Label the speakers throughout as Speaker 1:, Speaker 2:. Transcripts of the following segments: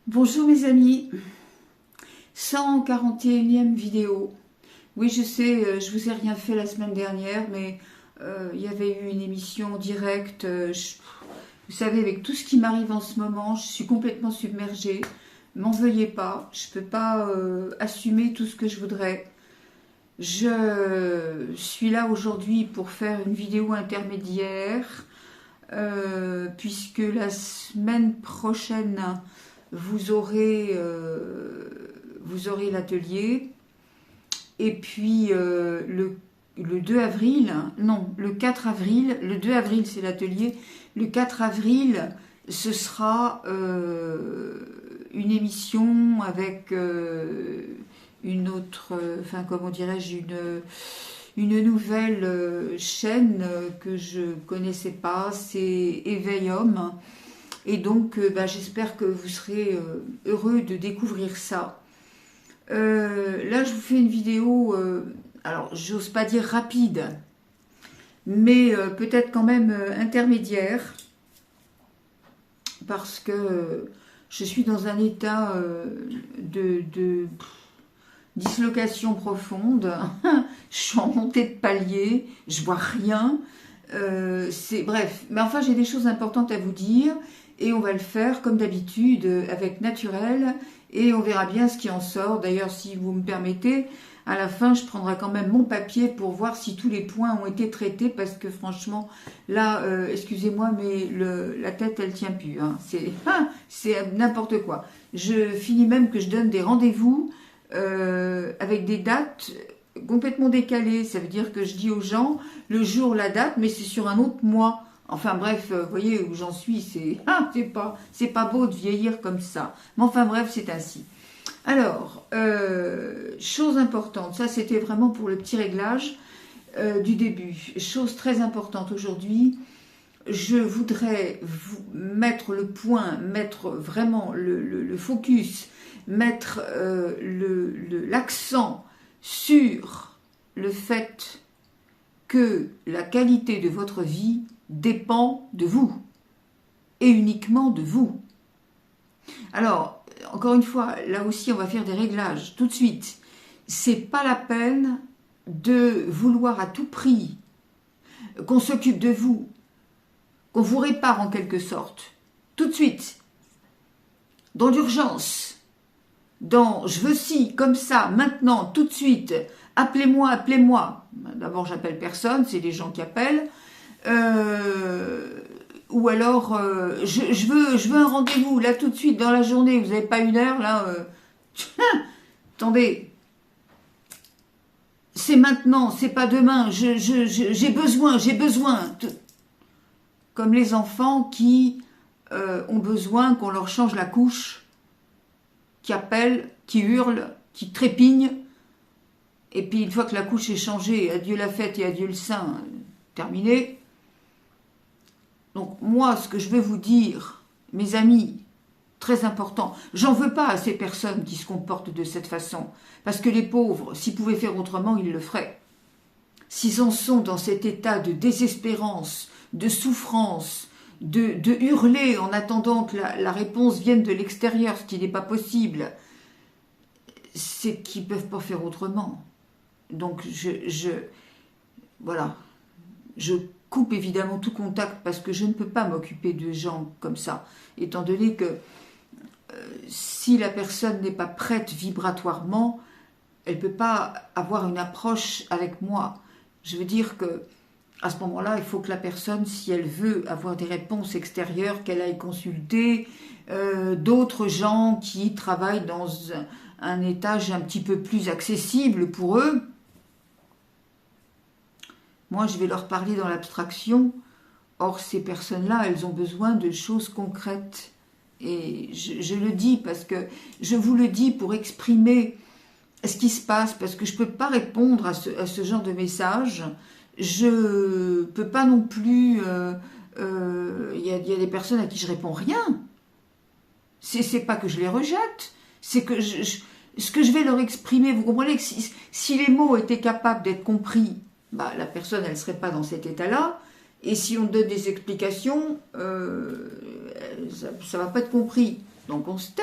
Speaker 1: Bonjour mes amis, 141e vidéo. Oui, je sais, je vous ai rien fait la semaine dernière, mais il y avait eu une émission en direct. Vous savez, avec tout ce qui m'arrive en ce moment, je suis complètement submergée. M'en veuillez pas, je peux pas assumer tout ce que je voudrais. Je suis là aujourd'hui pour faire une vidéo intermédiaire, puisque la semaine prochaine, vous aurez, l'atelier. Et puis le 2 avril, non, le 4 avril, le 2 avril c'est l'atelier, le 4 avril ce sera une émission avec une autre, enfin comment dirais-je, une nouvelle chaîne que je connaissais pas, c'est Éveil Homme. Et donc, j'espère que vous serez heureux de découvrir ça. Là, je vous fais une vidéo, alors j'ose pas dire rapide, mais peut-être quand même intermédiaire, parce que je suis dans un état de dislocation profonde. Je suis en montée de palier, je vois rien. Bref, mais enfin j'ai des choses importantes à vous dire et on va le faire comme d'habitude avec naturel et on verra bien ce qui en sort. D'ailleurs, si vous me permettez, à la fin je prendrai quand même mon papier pour voir si tous les points ont été traités, parce que franchement là, excusez-moi, mais la tête elle tient plus, hein. C'est n'importe quoi. Je finis même que je donne des rendez-vous avec des dates complètement décalées. Ça veut dire que je dis aux gens le jour, la date, mais c'est sur un autre mois. Enfin bref, vous voyez où j'en suis, c'est pas beau de vieillir comme ça. Mais enfin bref, c'est ainsi. Alors, chose importante, ça c'était vraiment pour le petit réglage du début. Chose très importante aujourd'hui, je voudrais vous mettre le point, mettre vraiment le focus, mettre l'accent sur le fait que la qualité de votre vie dépend de vous, et uniquement de vous. Alors, encore une fois, là aussi on va faire des réglages tout de suite. C'est pas la peine de vouloir à tout prix qu'on s'occupe de vous, qu'on vous répare en quelque sorte, tout de suite, dans l'urgence, dans je veux ci, comme ça, maintenant, tout de suite, appelez-moi, appelez-moi. D'abord, j'appelle personne, c'est les gens qui appellent. Ou alors, je veux un rendez-vous, là, tout de suite, dans la journée, vous n'avez pas une heure, là. Attendez, c'est maintenant, c'est pas demain, j'ai besoin. Comme les enfants qui ont besoin qu'on leur change la couche, qui appellent, qui hurlent, qui trépignent, et puis une fois que la couche est changée, adieu la fête et adieu le sein, terminé. Donc moi, ce que je veux vous dire, mes amis, très important, j'en veux pas à ces personnes qui se comportent de cette façon, parce que les pauvres, s'ils pouvaient faire autrement, ils le feraient. S'ils en sont dans cet état de désespérance, de souffrance, de hurler en attendant que la réponse vienne de l'extérieur, ce qui n'est pas possible, c'est qu'ils ne peuvent pas faire autrement. Donc voilà, je coupe évidemment tout contact parce que je ne peux pas m'occuper de gens comme ça, étant donné que si la personne n'est pas prête vibratoirement, elle ne peut pas avoir une approche avec moi. Je veux dire que à ce moment-là, il faut que la personne, si elle veut avoir des réponses extérieures, qu'elle aille consulter d'autres gens qui travaillent dans un étage un petit peu plus accessible pour eux. Moi, je vais leur parler dans l'abstraction. Or, ces personnes-là, elles ont besoin de choses concrètes. Et je le dis parce que je vous le dis pour exprimer ce qui se passe, parce que je ne peux pas répondre à ce genre de message. Je ne peux pas non plus... y a des personnes à qui je réponds rien. C'est pas que je les rejette, c'est que ce que je vais leur exprimer, vous comprenez que si les mots étaient capables d'être compris, la personne, elle ne serait pas dans cet état-là. Et si on donne des explications, ça ne va pas être compris. Donc on se tait.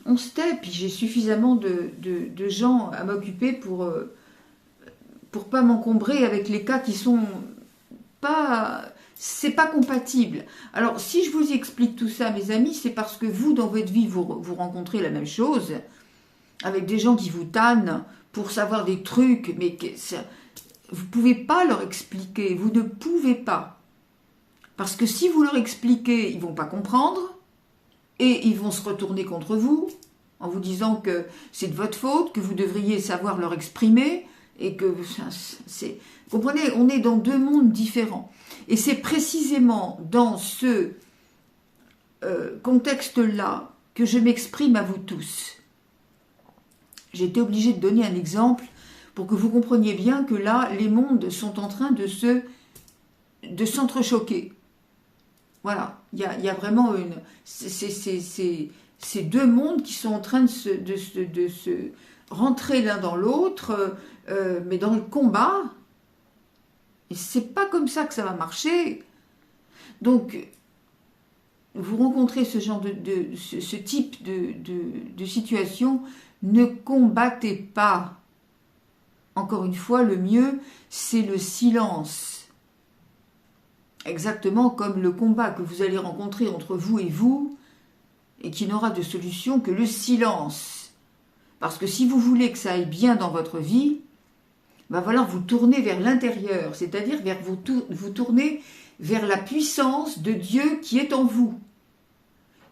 Speaker 1: on se tait, puis j'ai suffisamment de gens à m'occuper pour pas m'encombrer avec les cas qui sont pas... C'est pas compatible. Alors, si je vous explique tout ça, mes amis, c'est parce que vous, dans votre vie, vous rencontrez la même chose, avec des gens qui vous tannent pour savoir des trucs, mais vous ne pouvez pas leur expliquer, vous ne pouvez pas. Parce que si vous leur expliquez, ils ne vont pas comprendre, et ils vont se retourner contre vous, en vous disant que c'est de votre faute, que vous devriez savoir leur exprimer, et que c'est... Vous comprenez, on est dans deux mondes différents. Et c'est précisément dans ce contexte-là que je m'exprime à vous tous. J'ai été obligée de donner un exemple pour que vous compreniez bien que là, les mondes sont en train de s'entrechoquer. Voilà, il y a vraiment une... C'est deux mondes qui sont en train de se rentrer l'un dans l'autre, mais dans le combat. Et c'est pas comme ça que ça va marcher. Donc, vous rencontrez ce genre ce type de situation, ne combattez pas. Encore une fois, le mieux, c'est le silence. Exactement comme le combat que vous allez rencontrer entre vous, et qui n'aura de solution que le silence. Parce que si vous voulez que ça aille bien dans votre vie, va falloir vous tourner vers l'intérieur, c'est-à-dire vous tourner vers la puissance de Dieu qui est en vous.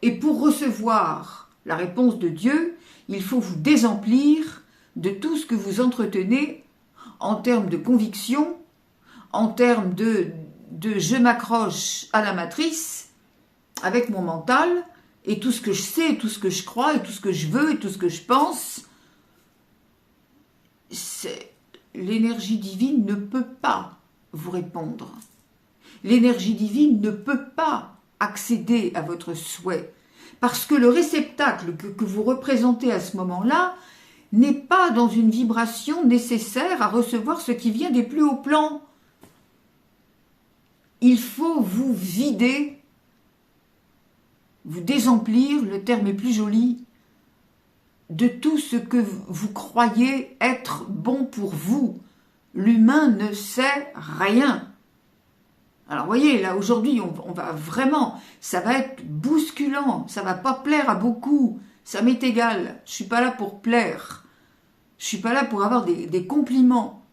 Speaker 1: Et pour recevoir la réponse de Dieu, il faut vous désemplir de tout ce que vous entretenez en termes de conviction, en termes de je m'accroche à la matrice avec mon mental, et tout ce que je sais, et tout ce que je crois, et tout ce que je veux, et tout ce que je pense, l'énergie divine ne peut pas vous répondre. L'énergie divine ne peut pas accéder à votre souhait. Parce que le réceptacle que vous représentez à ce moment-là n'est pas dans une vibration nécessaire à recevoir ce qui vient des plus hauts plans. Il faut vous vider, vous désemplir, le terme est plus joli, de tout ce que vous croyez être bon pour vous. L'humain ne sait rien. Alors, vous voyez, là, aujourd'hui, on va vraiment, ça va être bousculant, ça va pas plaire à beaucoup, ça m'est égal, je suis pas là pour plaire, je suis pas là pour avoir des compliments,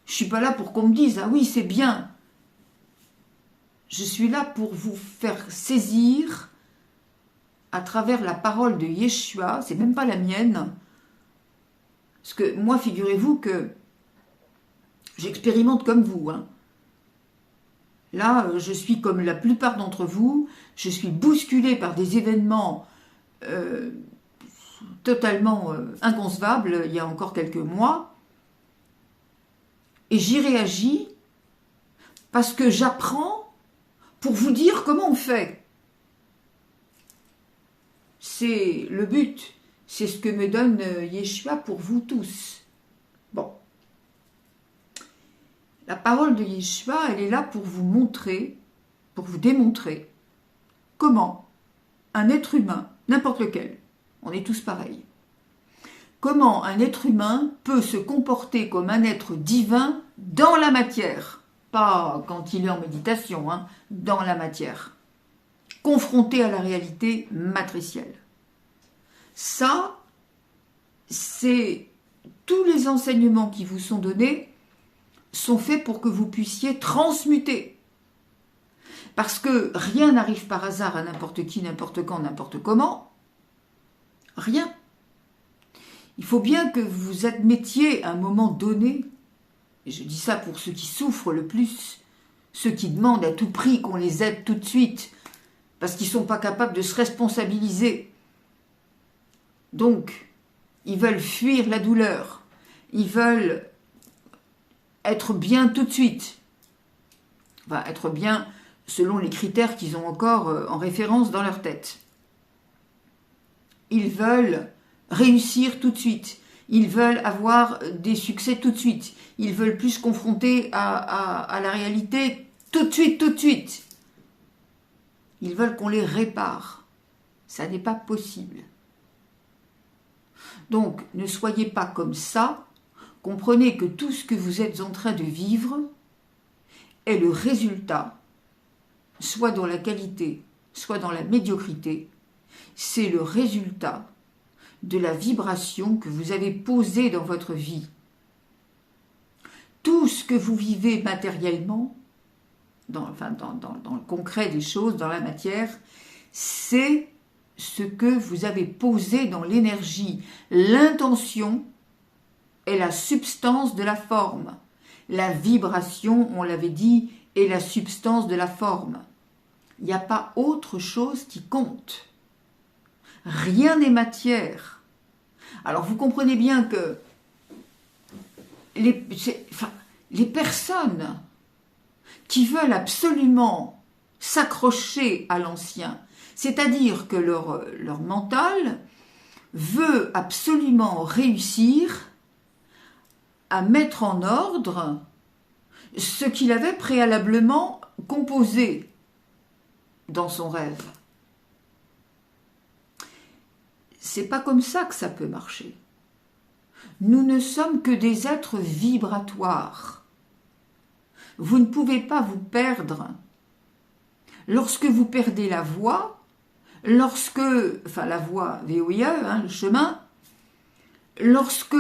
Speaker 1: je suis pas là pour qu'on me dise, ah oui, c'est bien. Je suis là pour vous faire saisir à travers la parole de Yeshua, c'est même pas la mienne, parce que moi, figurez-vous que j'expérimente comme vous, hein. Là, je suis comme la plupart d'entre vous, je suis bousculée par des événements totalement inconcevables il y a encore quelques mois, et j'y réagis parce que j'apprends pour vous dire comment on fait. C'est le but, c'est ce que me donne Yeshua pour vous tous. Bon. La parole de Yeshua, elle est là pour vous montrer, pour vous démontrer comment un être humain, n'importe lequel, on est tous pareils, comment un être humain peut se comporter comme un être divin dans la matière, pas quand il est en méditation, hein, dans la matière, confronté à la réalité matricielle. Ça, c'est tous les enseignements qui vous sont donnés sont faits pour que vous puissiez transmuter. Parce que rien n'arrive par hasard à n'importe qui, n'importe quand, n'importe comment. Rien. Il faut bien que vous admettiez à un moment donné, et je dis ça pour ceux qui souffrent le plus, ceux qui demandent à tout prix qu'on les aide tout de suite, parce qu'ils ne sont pas capables de se responsabiliser. Donc, ils veulent fuir la douleur, ils veulent être bien tout de suite. Enfin, être bien selon les critères qu'ils ont encore en référence dans leur tête. Ils veulent réussir tout de suite. Ils veulent avoir des succès tout de suite. Ils veulent plus se confronter à la réalité tout de suite, tout de suite. Ils veulent qu'on les répare. Ça n'est pas possible. Donc, ne soyez pas comme ça. Comprenez que tout ce que vous êtes en train de vivre est le résultat, soit dans la qualité, soit dans la médiocrité, c'est le résultat de la vibration que vous avez posée dans votre vie. Tout ce que vous vivez matériellement, dans le concret des choses, dans la matière, c'est ce que vous avez posé dans l'énergie. L'intention est la substance de la forme. La vibration, on l'avait dit, est la substance de la forme. Il n'y a pas autre chose qui compte. Rien n'est matière. Alors vous comprenez bien que les personnes qui veulent absolument s'accrocher à l'ancien, c'est-à-dire que leur mental veut absolument réussir à mettre en ordre ce qu'il avait préalablement composé dans son rêve. C'est pas comme ça que ça peut marcher. Nous ne sommes que des êtres vibratoires. Vous ne pouvez pas vous perdre. Lorsque vous perdez la voie, la voie VOIE, le chemin, lorsque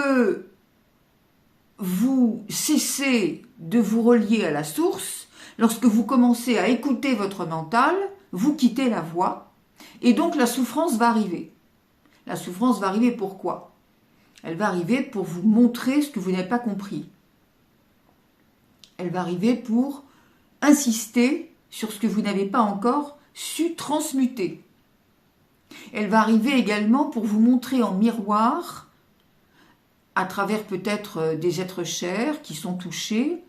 Speaker 1: vous cessez de vous relier à la source, lorsque vous commencez à écouter votre mental, vous quittez la voie, et donc la souffrance va arriver. La souffrance va arriver pourquoi ? Elle va arriver pour vous montrer ce que vous n'avez pas compris. Elle va arriver pour insister sur ce que vous n'avez pas encore su transmuter. Elle va arriver également pour vous montrer en miroir, à travers peut-être des êtres chers qui sont touchés,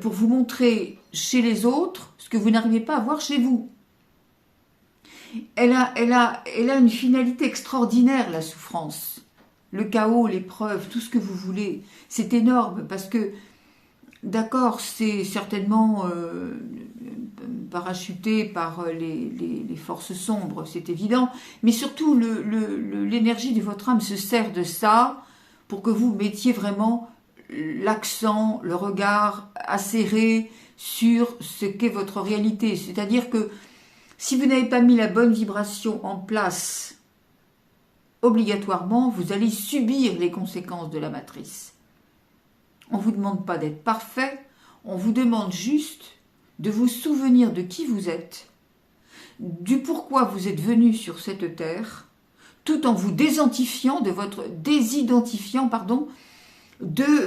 Speaker 1: pour vous montrer chez les autres ce que vous n'arrivez pas à voir chez vous. Elle a une finalité extraordinaire, la souffrance. Le chaos, l'épreuve, tout ce que vous voulez. C'est énorme parce que, d'accord, c'est certainement parachuté par les forces sombres, c'est évident, mais surtout l'énergie de votre âme se sert de ça pour que vous mettiez vraiment l'accent, le regard acéré sur ce qu'est votre réalité. C'est-à-dire que si vous n'avez pas mis la bonne vibration en place, obligatoirement, vous allez subir les conséquences de la matrice. On ne vous demande pas d'être parfait, on vous demande juste de vous souvenir de qui vous êtes, du pourquoi vous êtes venu sur cette terre, tout en vous désidentifiant de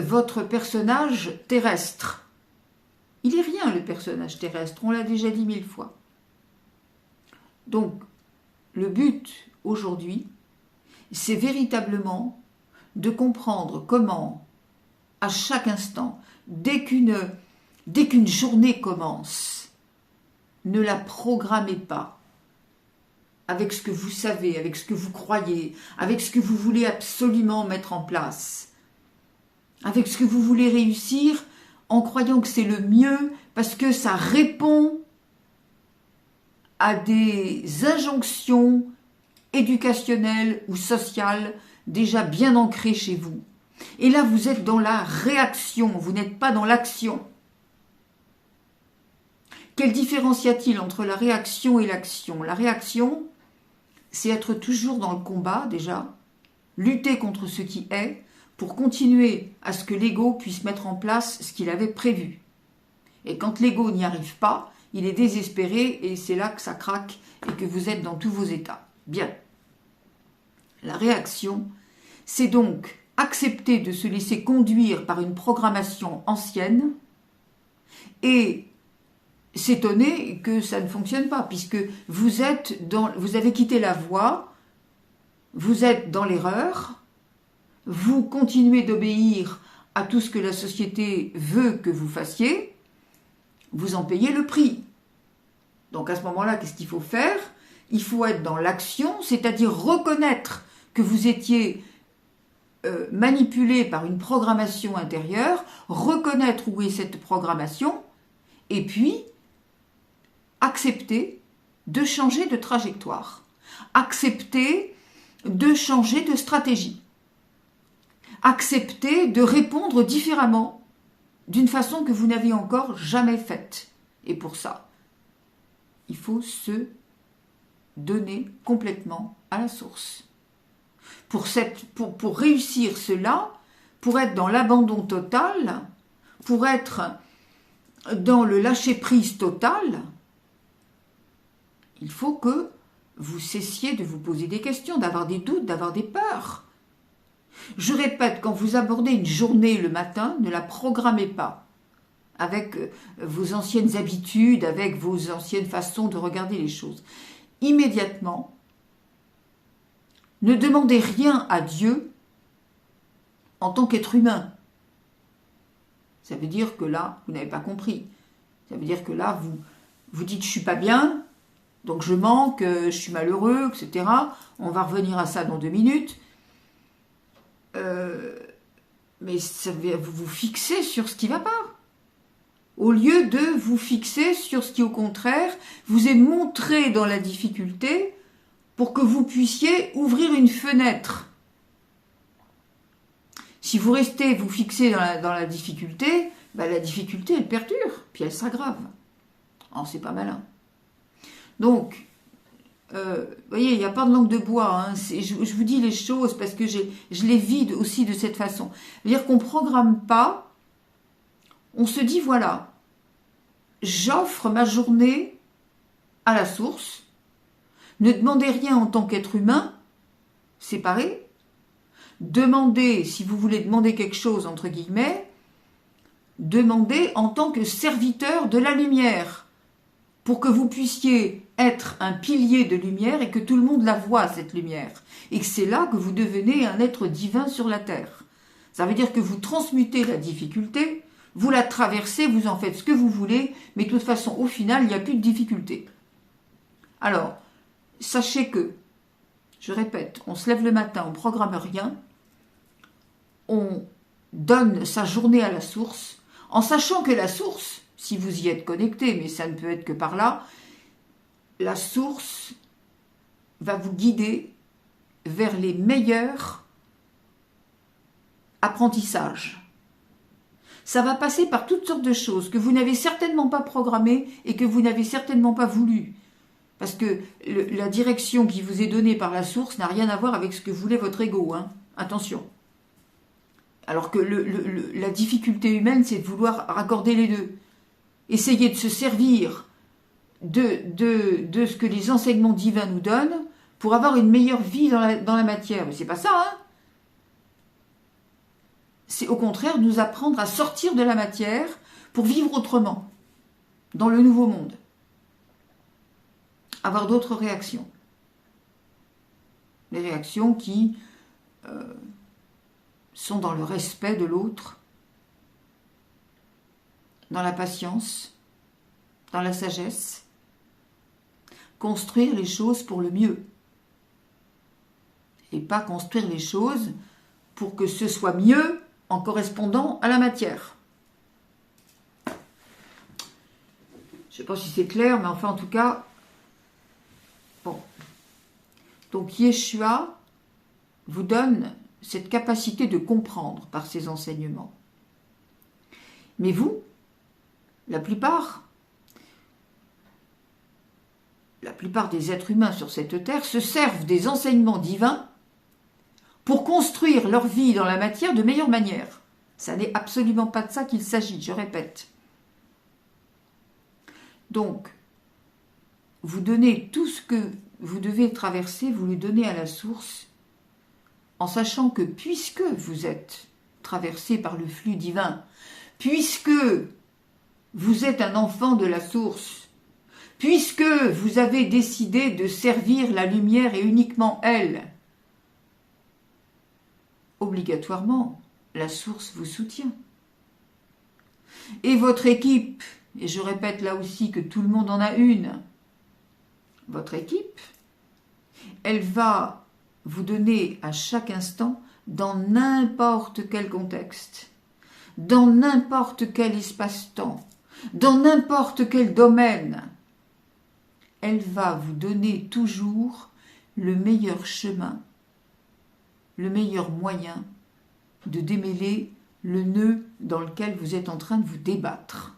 Speaker 1: votre personnage terrestre. Il n'est rien, le personnage terrestre, on l'a déjà dit 1000 fois. Donc, le but aujourd'hui, c'est véritablement de comprendre comment, à chaque instant, dès qu'une journée commence, ne la programmez pas avec ce que vous savez, avec ce que vous croyez, avec ce que vous voulez absolument mettre en place, avec ce que vous voulez réussir en croyant que c'est le mieux parce que ça répond à des injonctions éducationnelles ou sociales déjà bien ancrées chez vous. Et là, vous êtes dans la réaction, vous n'êtes pas dans l'action. Quelle différence y a-t-il entre la réaction et l'action ? La réaction, c'est être toujours dans le combat déjà, lutter contre ce qui est, pour continuer à ce que l'ego puisse mettre en place ce qu'il avait prévu. Et quand l'ego n'y arrive pas, il est désespéré et c'est là que ça craque et que vous êtes dans tous vos états. Bien. La réaction, c'est donc accepter de se laisser conduire par une programmation ancienne et s'étonner que ça ne fonctionne pas, puisque vous avez quitté la voie, vous êtes dans l'erreur, vous continuez d'obéir à tout ce que la société veut que vous fassiez, vous en payez le prix. Donc à ce moment-là, qu'est-ce qu'il faut faire ? Il faut être dans l'action, c'est-à-dire reconnaître que vous étiez manipulé par une programmation intérieure, reconnaître où est cette programmation, et puis accepter de changer de trajectoire. Accepter de changer de stratégie. Accepter de répondre différemment d'une façon que vous n'avez encore jamais faite. Et pour ça, il faut se donner complètement à la source. Pour réussir cela, pour être dans l'abandon total, pour être dans le lâcher-prise total, il faut que vous cessiez de vous poser des questions, d'avoir des doutes, d'avoir des peurs. Je répète, quand vous abordez une journée le matin, ne la programmez pas avec vos anciennes habitudes, avec vos anciennes façons de regarder les choses. Immédiatement, ne demandez rien à Dieu en tant qu'être humain. Ça veut dire que là, vous n'avez pas compris. Ça veut dire que là, vous dites « je suis pas bien », donc je manque, je suis malheureux, etc. On va revenir à ça dans 2 minutes. Mais ça veut vous fixer sur ce qui ne va pas. Au lieu de vous fixer sur ce qui, au contraire, vous est montré dans la difficulté pour que vous puissiez ouvrir une fenêtre. Si vous restez vous fixer dans la difficulté, la difficulté, elle perdure, puis elle s'aggrave. Oh, c'est pas malin. Donc, vous voyez, il n'y a pas de langue de bois. Hein. Je vous dis les choses parce que je les vis aussi de cette façon. C'est-à-dire qu'on ne programme pas, on se dit, voilà, j'offre ma journée à la source. Ne demandez rien en tant qu'être humain, séparé. Demandez, si vous voulez demander quelque chose, entre guillemets, demandez en tant que serviteur de la lumière, pour que vous puissiez être un pilier de lumière et que tout le monde la voie, cette lumière. Et que c'est là que vous devenez un être divin sur la terre. Ça veut dire que vous transmutez la difficulté, vous la traversez, vous en faites ce que vous voulez, mais de toute façon, au final, il n'y a plus de difficulté. Alors, sachez que, je répète, on se lève le matin, on ne programme rien, on donne sa journée à la source, en sachant que la source, si vous y êtes connecté, mais ça ne peut être que par là, la source va vous guider vers les meilleurs apprentissages. Ça va passer par toutes sortes de choses que vous n'avez certainement pas programmées et que vous n'avez certainement pas voulu. Parce que la direction qui vous est donnée par la source n'a rien à voir avec ce que voulait votre ego. Hein. Attention. Alors que la difficulté humaine, c'est de vouloir raccorder les deux. Essayer de se servir de ce que les enseignements divins nous donnent pour avoir une meilleure vie dans la matière. Mais c'est pas ça, hein. C'est au contraire nous apprendre à sortir de la matière pour vivre autrement, dans le nouveau monde. Avoir d'autres réactions. Des réactions qui sont dans le respect de l'autre, dans la patience, dans la sagesse. Construire les choses pour le mieux. Et pas construire les choses pour que ce soit mieux en correspondant à la matière. Je ne sais pas si c'est clair, mais enfin en tout cas, bon. Donc Yeshua vous donne cette capacité de comprendre par ses enseignements. Mais vous, la plupart des êtres humains sur cette terre se servent des enseignements divins pour construire leur vie dans la matière de meilleure manière. Ça n'est absolument pas de ça qu'il s'agit, je répète. Donc, vous donnez tout ce que vous devez traverser, vous le donnez à la source, en sachant que puisque vous êtes traversé par le flux divin, puisque vous êtes un enfant de la source, puisque vous avez décidé de servir la lumière et uniquement elle, obligatoirement, la source vous soutient. Et votre équipe, et je répète là aussi que tout le monde en a une, votre équipe, elle va vous donner à chaque instant, dans n'importe quel contexte, dans n'importe quel espace-temps, dans n'importe quel domaine, elle va vous donner toujours le meilleur chemin le meilleur moyen de démêler le nœud dans lequel vous êtes en train de vous débattre.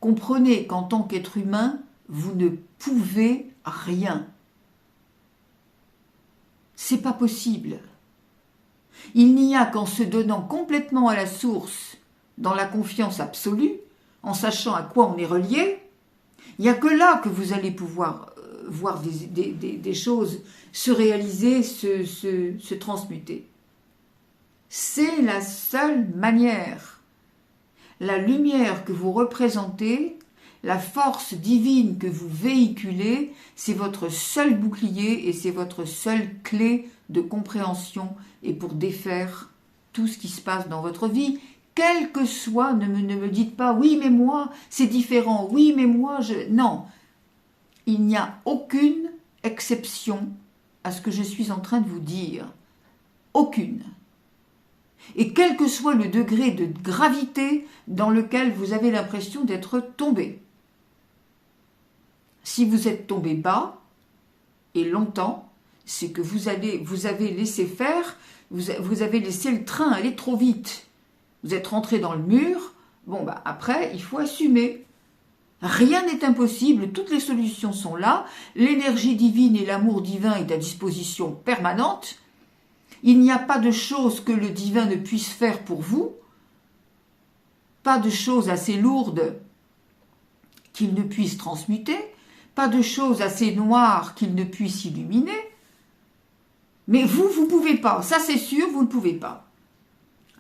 Speaker 1: Comprenez qu'en tant qu'être humain, vous ne pouvez rien. C'est pas possible. Il n'y a qu'en se donnant complètement à la source, dans la confiance absolue, en sachant à quoi on est relié, il n'y a que là que vous allez pouvoir voir des choses se réaliser, se transmuter. C'est la seule manière. La lumière que vous représentez, la force divine que vous véhiculez, c'est votre seul bouclier et c'est votre seule clé de compréhension et pour défaire tout ce qui se passe dans votre vie, quel que soit, ne me dites pas « oui mais moi c'est différent, oui mais moi je… » Non, il n'y a aucune exception à ce que je suis en train de vous dire. Aucune. Et quel que soit le degré de gravité dans lequel vous avez l'impression d'être tombé. Si vous êtes tombé bas, et longtemps, c'est que vous avez laissé faire, vous avez laissé le train aller trop vite. Vous êtes rentré dans le mur, bon bah après, il faut assumer. Rien n'est impossible, toutes les solutions sont là, l'énergie divine et l'amour divin est à disposition permanente. Il n'y a pas de chose que le divin ne puisse faire pour vous, pas de choses assez lourdes qu'il ne puisse transmuter, pas de choses assez noires qu'il ne puisse illuminer. Mais vous ne pouvez pas, ça c'est sûr, vous ne pouvez pas.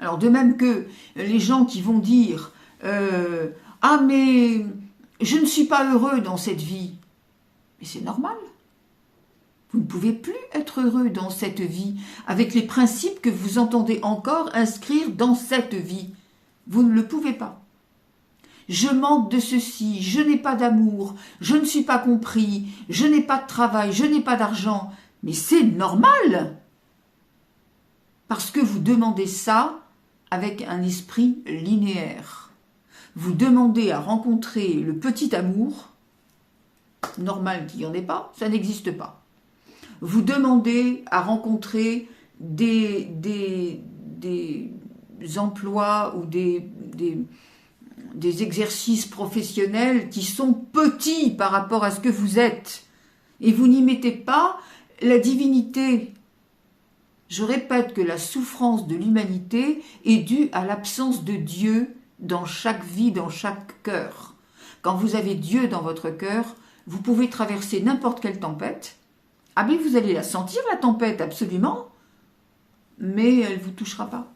Speaker 1: Alors de même que les gens qui vont dire « Ah mais je ne suis pas heureux dans cette vie », mais c'est normal. Vous ne pouvez plus être heureux dans cette vie avec les principes que vous entendez encore inscrire dans cette vie. Vous ne le pouvez pas. Je manque de ceci, je n'ai pas d'amour, je ne suis pas compris, je n'ai pas de travail, je n'ai pas d'argent. Mais c'est normal. Parce que vous demandez ça avec un esprit linéaire. Vous demandez à rencontrer le petit amour, normal qu'il n'y en ait pas, ça n'existe pas. Vous demandez à rencontrer des emplois ou des exercices professionnels qui sont petits par rapport à ce que vous êtes. Et vous n'y mettez pas la divinité. Je répète que la souffrance de l'humanité est due à l'absence de Dieu dans chaque vie, dans chaque cœur. Quand vous avez Dieu dans votre cœur, vous pouvez traverser n'importe quelle tempête. Ah mais vous allez la sentir, la tempête, absolument, mais elle ne vous touchera pas.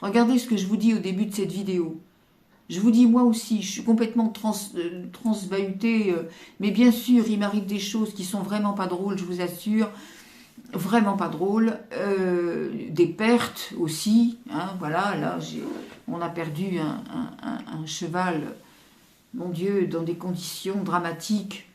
Speaker 1: Regardez ce que je vous dis au début de cette vidéo. Je vous dis, moi aussi, je suis complètement transvahutée, mais bien sûr, il m'arrive des choses qui sont vraiment pas drôles, je vous assure, vraiment pas drôles, des pertes aussi, hein, voilà, là, on a perdu un cheval, mon Dieu, dans des conditions dramatiques.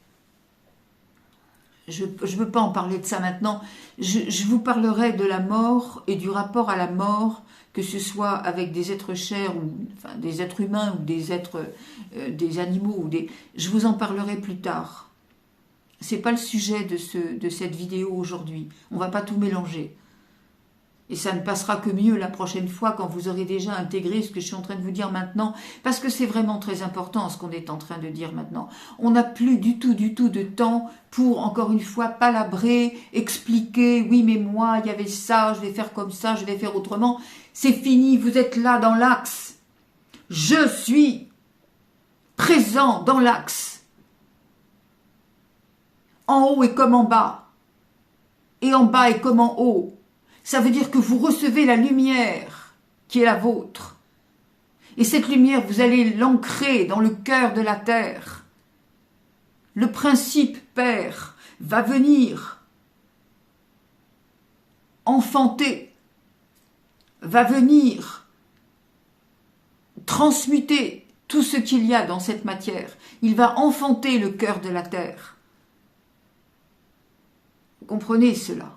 Speaker 1: Je ne veux pas en parler de ça maintenant. Je vous parlerai de la mort et du rapport à la mort, que ce soit avec des êtres chers, ou enfin, des êtres humains ou des êtres, des animaux. Je vous en parlerai plus tard. Ce n'est pas le sujet de cette vidéo aujourd'hui. On ne va pas tout mélanger. Et ça ne passera que mieux la prochaine fois quand vous aurez déjà intégré ce que je suis en train de vous dire maintenant. Parce que c'est vraiment très important ce qu'on est en train de dire maintenant. On n'a plus du tout de temps pour, encore une fois, palabrer, expliquer. Oui, mais moi, il y avait ça, je vais faire comme ça, je vais faire autrement. C'est fini, vous êtes là dans l'axe. Je suis présent dans l'axe. En haut et comme en bas. Et en bas et comme en haut. Ça veut dire que vous recevez la lumière qui est la vôtre. Et cette lumière, vous allez l'ancrer dans le cœur de la terre. Le principe Père va venir enfanter, va venir transmuter tout ce qu'il y a dans cette matière. Il va enfanter le cœur de la terre. Vous comprenez cela ?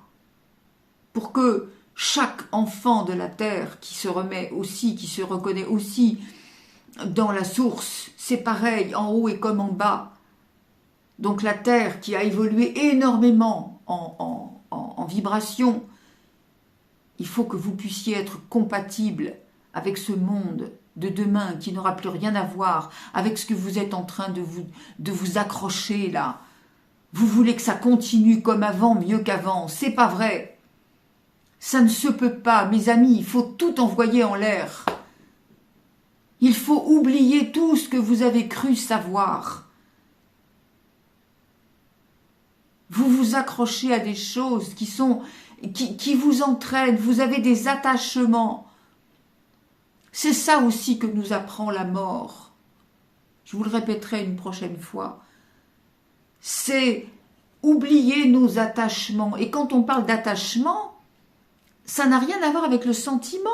Speaker 1: Pour que chaque enfant de la terre qui se remet aussi, qui se reconnaît aussi dans la source, c'est pareil, en haut et comme en bas. Donc la terre qui a évolué énormément en vibration. Il faut que vous puissiez être compatible avec ce monde de demain qui n'aura plus rien à voir avec ce que vous êtes en train de vous accrocher là. Vous voulez que ça continue comme avant, mieux qu'avant. C'est pas vrai. Ça ne se peut pas, mes amis. Il faut tout envoyer en l'air. Il faut oublier tout ce que vous avez cru savoir. Vous vous accrochez à des choses qui vous entraînent. Vous avez des attachements. C'est ça aussi que nous apprend la mort. Je vous le répéterai une prochaine fois. C'est oublier nos attachements. Et quand on parle d'attachement, ça n'a rien à voir avec le sentiment.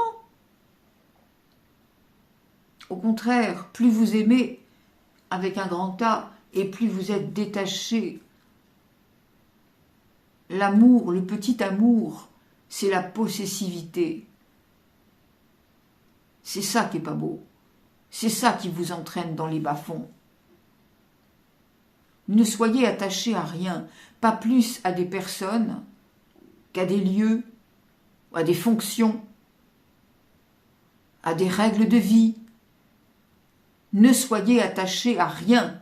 Speaker 1: Au contraire, plus vous aimez avec un grand A et plus vous êtes détaché. L'amour, le petit amour, c'est la possessivité. C'est ça qui n'est pas beau. C'est ça qui vous entraîne dans les bas-fonds. Ne soyez attachés à rien, pas plus à des personnes qu'à des lieux, à des fonctions, à des règles de vie. Ne soyez attachés à rien.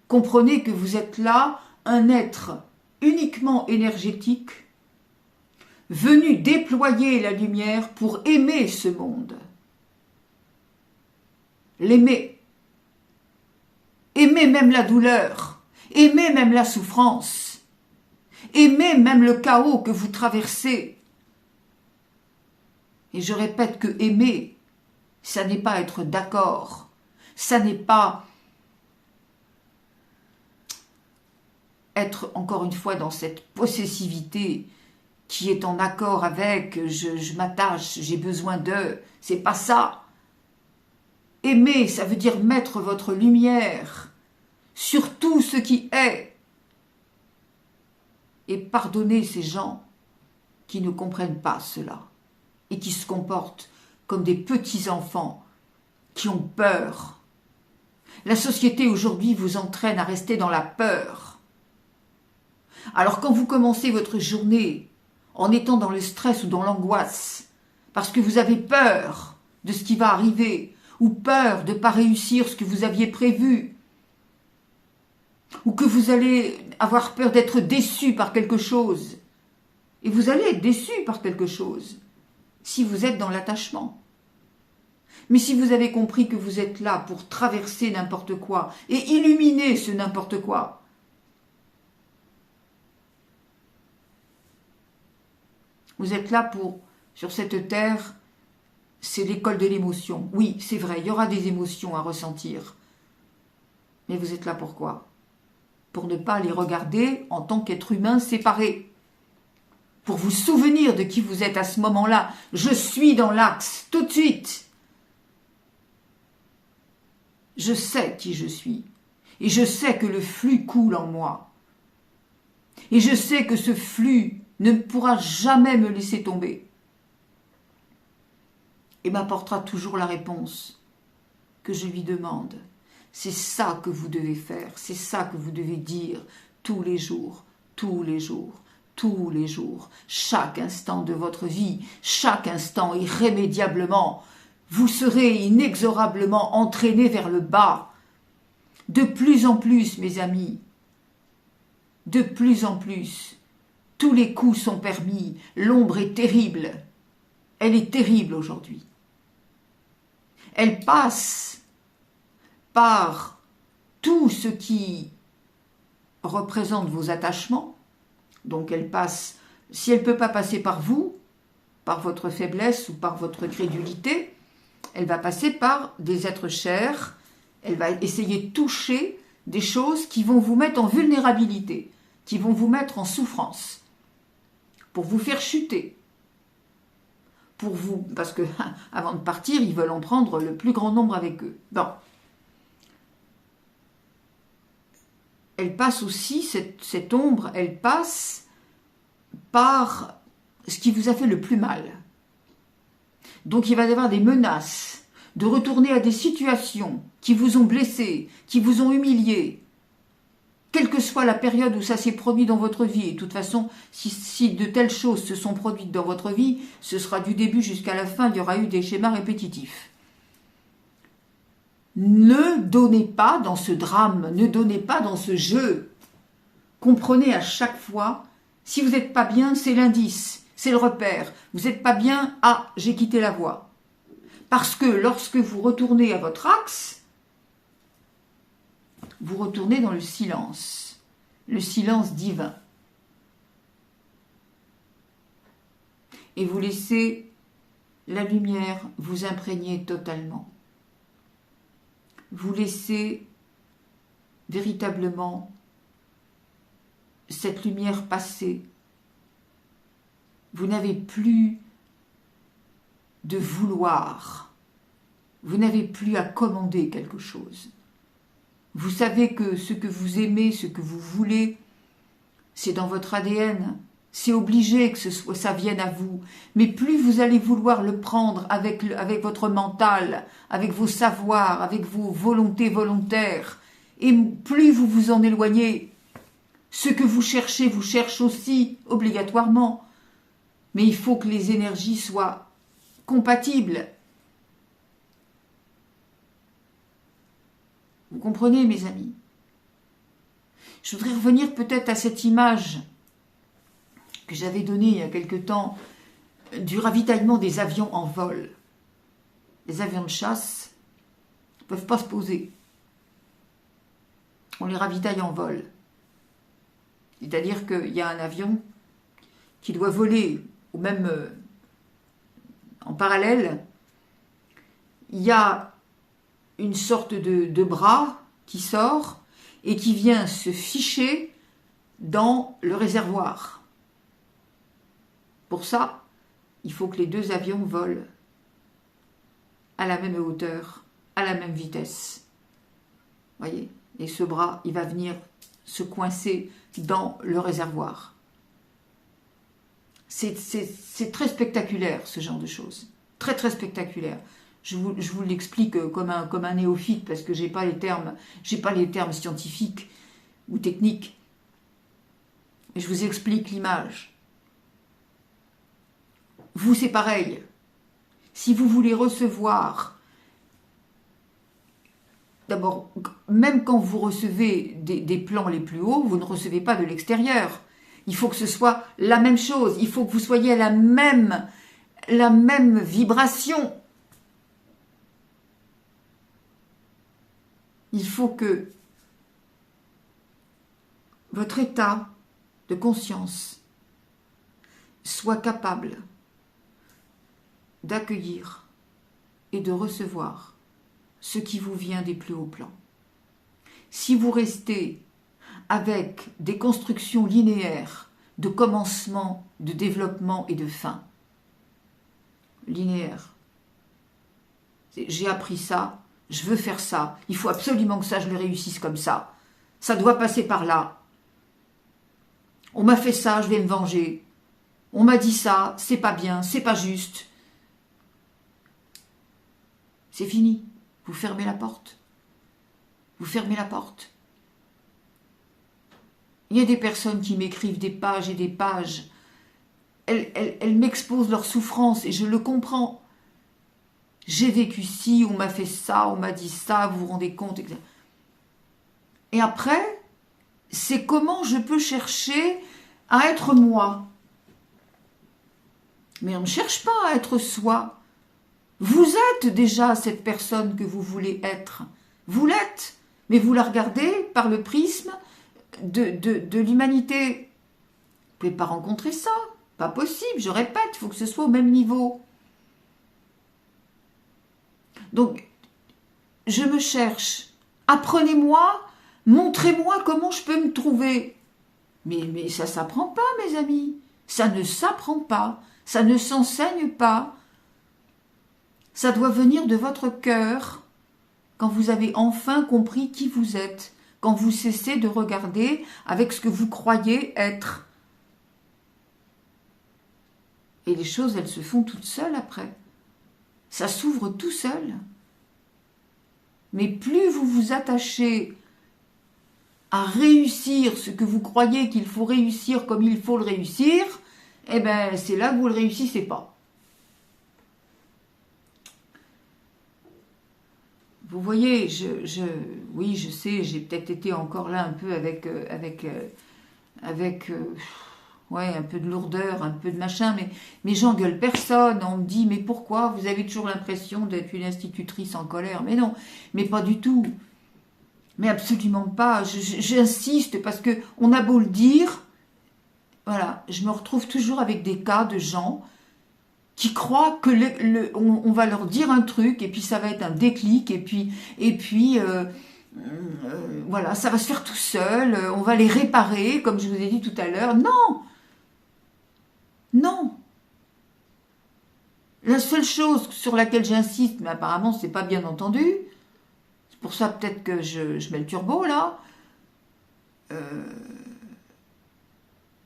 Speaker 1: Comprenez que vous êtes là, un être uniquement énergétique, venu déployer la lumière pour aimer ce monde. L'aimer. Aimer même la douleur, aimer même la souffrance, aimer même le chaos que vous traversez. Et je répète que aimer, ça n'est pas être d'accord, ça n'est pas être encore une fois dans cette possessivité qui est en accord avec je m'attache, j'ai besoin d'eux, c'est pas ça. Aimer, ça veut dire mettre votre lumière sur tout ce qui est et pardonner ces gens qui ne comprennent pas cela et qui se comportent comme des petits-enfants qui ont peur. La société aujourd'hui vous entraîne à rester dans la peur. Alors quand vous commencez votre journée en étant dans le stress ou dans l'angoisse, parce que vous avez peur de ce qui va arriver, ou peur de ne pas réussir ce que vous aviez prévu, ou que vous allez avoir peur d'être déçu par quelque chose, et vous allez être déçu par quelque chose, si vous êtes dans l'attachement. Mais si vous avez compris que vous êtes là pour traverser n'importe quoi, et illuminer ce n'importe quoi, vous êtes là pour, sur cette terre, c'est l'école de l'émotion. Oui, c'est vrai, il y aura des émotions à ressentir. Mais vous êtes là pourquoi? Pour ne pas les regarder en tant qu'être humain séparé. Pour vous souvenir de qui vous êtes à ce moment-là. Je suis dans l'axe, tout de suite. Je sais qui je suis. Et je sais que le flux coule en moi. Et je sais que ce flux ne pourra jamais me laisser tomber. Et m'apportera toujours la réponse que je lui demande. C'est ça que vous devez faire, c'est ça que vous devez dire tous les jours, tous les jours, tous les jours, chaque instant de votre vie, chaque instant irrémédiablement, vous serez inexorablement entraîné vers le bas. De plus en plus, mes amis, de plus en plus, tous les coups sont permis, l'ombre est terrible, elle est terrible aujourd'hui. Elle passe par tout ce qui représente vos attachements. Donc elle passe, si elle ne peut pas passer par vous, par votre faiblesse ou par votre crédulité, elle va passer par des êtres chers, elle va essayer de toucher des choses qui vont vous mettre en vulnérabilité, qui vont vous mettre en souffrance, pour vous faire chuter. Pour vous, parce que avant de partir, ils veulent en prendre le plus grand nombre avec eux. Bon. Elle passe aussi, cette ombre, elle passe par ce qui vous a fait le plus mal. Donc il va y avoir des menaces de retourner à des situations qui vous ont blessé, qui vous ont humilié, quelle que soit la période où ça s'est produit dans votre vie. Et de toute façon, si de telles choses se sont produites dans votre vie, ce sera du début jusqu'à la fin, il y aura eu des schémas répétitifs. Ne donnez pas dans ce drame, ne donnez pas dans ce jeu. Comprenez à chaque fois, si vous n'êtes pas bien, c'est l'indice, c'est le repère. Vous n'êtes pas bien, ah, j'ai quitté la voie. Parce que lorsque vous retournez à votre axe, vous retournez dans le silence divin. Et vous laissez la lumière vous imprégner totalement. Vous laissez véritablement cette lumière passer. Vous n'avez plus de vouloir. Vous n'avez plus à commander quelque chose. Vous savez que ce que vous aimez, ce que vous voulez, c'est dans votre ADN. C'est obligé que ça vienne à vous. Mais plus vous allez vouloir le prendre avec votre mental, avec vos savoirs, avec vos volontés volontaires, et plus vous vous en éloignez, ce que vous cherche aussi obligatoirement. Mais il faut que les énergies soient compatibles. Vous comprenez, mes amis? Je voudrais revenir peut-être à cette image que j'avais donnée il y a quelque temps du ravitaillement des avions en vol. Les avions de chasse ne peuvent pas se poser. On les ravitaille en vol. C'est-à-dire qu'il y a un avion qui doit voler, ou même en parallèle, il y a une sorte de bras qui sort et qui vient se ficher dans le réservoir. Pour ça, il faut que les deux avions volent à la même hauteur, à la même vitesse. Voyez? Et ce bras, il va venir se coincer dans le réservoir. C'est très spectaculaire, ce genre de choses. Très, très spectaculaire. Je vous l'explique comme un néophyte, parce que j'ai pas les termes scientifiques ou techniques. Mais je vous explique l'image. Vous, c'est pareil. Si vous voulez recevoir, d'abord, même quand vous recevez des plans les plus hauts, vous ne recevez pas de l'extérieur. Il faut que ce soit la même chose. Il faut que vous soyez à la même vibration. Il faut que votre état de conscience soit capable d'accueillir et de recevoir ce qui vous vient des plus hauts plans. Si vous restez avec des constructions linéaires de commencement, de développement et de fin, linéaire, j'ai appris ça, je veux faire ça, il faut absolument que ça, je le réussisse comme ça, ça doit passer par là, on m'a fait ça, je vais me venger, on m'a dit ça, c'est pas bien, c'est pas juste, c'est fini, vous fermez la porte, vous fermez la porte. Il y a des personnes qui m'écrivent des pages et des pages, elles m'exposent leur souffrance et je le comprends. J'ai vécu ci, on m'a fait ça, on m'a dit ça, vous vous rendez compte, etc. Et après, c'est comment je peux chercher à être moi. Mais on ne cherche pas à être soi. Vous êtes déjà cette personne que vous voulez être. Vous l'êtes, mais vous la regardez par le prisme de l'humanité. Vous ne pouvez pas rencontrer ça. Pas possible, je répète, il faut que ce soit au même niveau. Donc, je me cherche. Apprenez-moi, montrez-moi comment je peux me trouver. Mais ça ne s'apprend pas, mes amis. Ça ne s'apprend pas. Ça ne s'enseigne pas. Ça doit venir de votre cœur quand vous avez enfin compris qui vous êtes, quand vous cessez de regarder avec ce que vous croyez être. Et les choses, elles se font toutes seules après. Ça s'ouvre tout seul. Mais plus vous vous attachez à réussir ce que vous croyez qu'il faut réussir comme il faut le réussir, eh ben c'est là que vous ne le réussissez pas. Vous voyez, oui, je sais, j'ai peut-être été encore là un peu avec ouais, un peu de lourdeur, un peu de machin, mais j'engueule personne. On me dit, mais pourquoi? Vous avez toujours l'impression d'être une institutrice en colère. Mais non, mais pas du tout. Mais absolument pas. J'insiste parce que on a beau le dire, voilà, je me retrouve toujours avec des cas de gens qui croient que on va leur dire un truc et puis ça va être un déclic voilà, ça va se faire tout seul, on va les réparer, comme je vous ai dit tout à l'heure. Non, non. La seule chose sur laquelle j'insiste, mais apparemment c'est pas bien entendu, c'est pour ça peut-être que je mets le turbo là,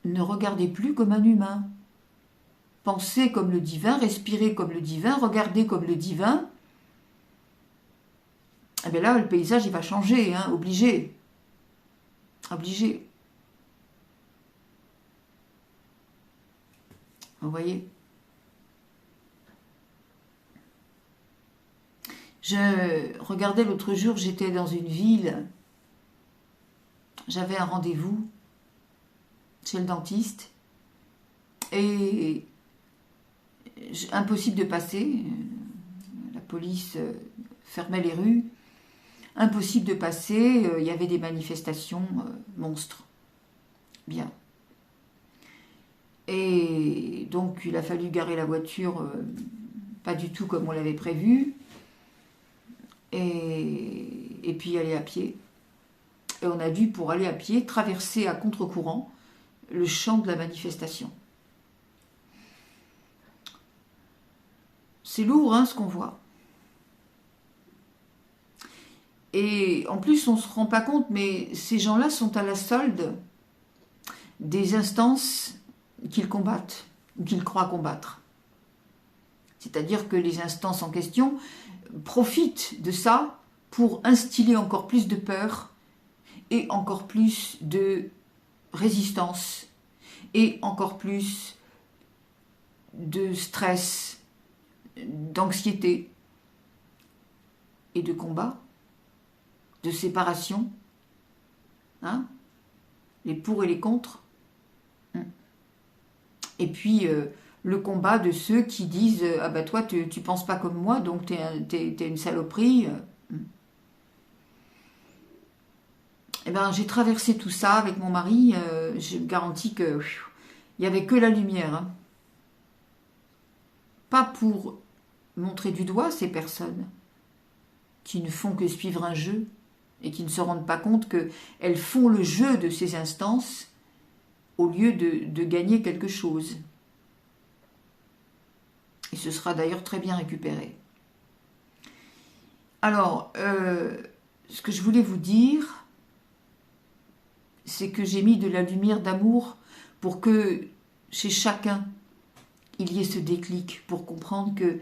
Speaker 1: ne regardez plus comme un humain. Pensez comme le divin, respirez comme le divin, regardez comme le divin. Et bien là, le paysage il va changer, hein, obligé. Obligé. Vous voyez? Je regardais l'autre jour, j'étais dans une ville, j'avais un rendez-vous chez le dentiste et impossible de passer, la police fermait les rues, impossible de passer, il y avait des manifestations monstres. Bien. Et donc il a fallu garer la voiture pas du tout comme on l'avait prévu et puis aller à pied. Et on a dû, pour aller à pied, traverser à contre-courant le champ de la manifestation. C'est lourd, hein, ce qu'on voit. Et en plus, on ne se rend pas compte, mais ces gens-là sont à la solde des instances qu'ils combattent, ou qu'ils croient combattre. C'est-à-dire que les instances en question profitent de ça pour instiller encore plus de peur et encore plus de résistance et encore plus de stress, d'anxiété et de combat, de séparation, hein, les pour et les contre, et puis le combat de ceux qui disent ah bah toi tu penses pas comme moi donc t'es une saloperie. Eh ben j'ai traversé tout ça avec mon mari, je me garantis que il n'y avait que la lumière, hein. Pas pour montrer du doigt ces personnes qui ne font que suivre un jeu et qui ne se rendent pas compte qu'elles font le jeu de ces instances au lieu de gagner quelque chose. Et ce sera d'ailleurs très bien récupéré. Alors, ce que je voulais vous dire, c'est que j'ai mis de la lumière d'amour pour que chez chacun, il y ait ce déclic, pour comprendre que